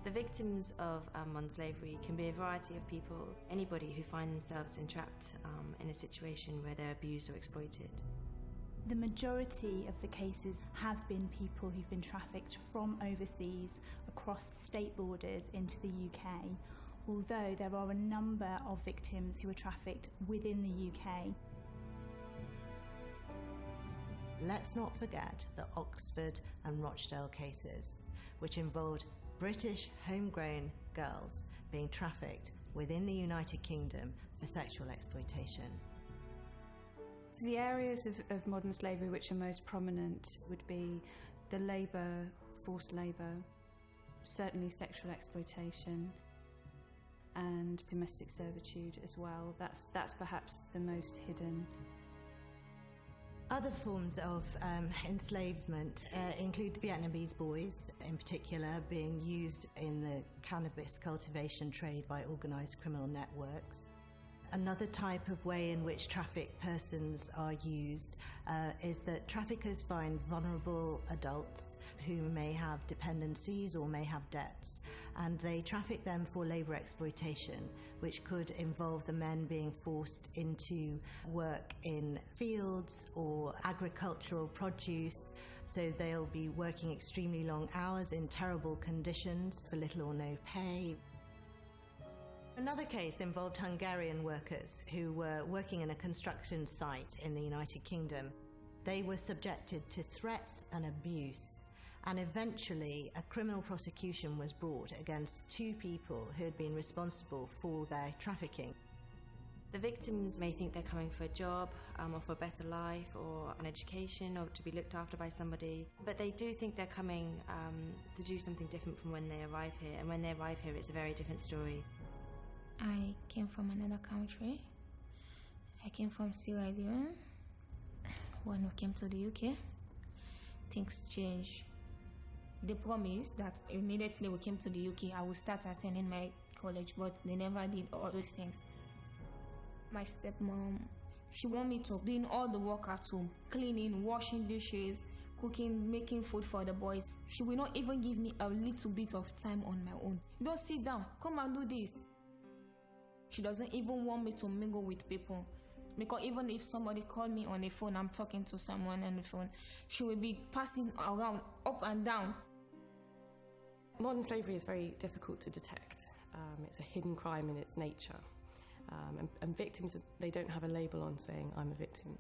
The victims of modern slavery can be a variety of people, anybody who find themselves entrapped in a situation where they're abused or exploited. The majority of the cases have been people who've been trafficked from overseas across state borders into the UK, although there are a number of victims who are trafficked within the UK. Let's not forget the Oxford and Rochdale cases, which involved British homegrown girls being trafficked within the United Kingdom for sexual exploitation. The areas of modern slavery which are most prominent would be the labour, forced labour, certainly sexual exploitation, and domestic servitude as well. That's perhaps the most hidden. Other forms of enslavement include Vietnamese boys, in particular, being used in the cannabis cultivation trade by organised criminal networks. Another type of way in which trafficked persons are used is that traffickers find vulnerable adults who may have dependencies or may have debts, and they traffic them for labour exploitation, which could involve the men being forced into work in fields or agricultural produce, so they'll be working extremely long hours in terrible conditions for little or no pay. Another case involved Hungarian workers who were working in a construction site in the United Kingdom. They were subjected to threats and abuse, and eventually a criminal prosecution was brought against two people who had been responsible for their trafficking. The victims may think they're coming for a job or for a better life or an education or to be looked after by somebody, but they do think they're coming to do something different from when they arrive here, and when they arrive here it's a very different story. I came from another country. I came from Sierra Leone. When we came to the UK, things changed. They promised that immediately we came to the UK, I would start attending my college, but they never did all those things. My stepmom, she wanted me to doing all the work at home, cleaning, washing dishes, cooking, making food for the boys. She will not even give me a little bit of time on my own. Don't sit down, come and do this. She doesn't even want me to mingle with people. Because even if somebody called me on the phone, I'm talking to someone on the phone, she will be passing around, up and down. Modern slavery is very difficult to detect. It's a hidden crime in its nature. And victims, they don't have a label on saying, I'm a victim.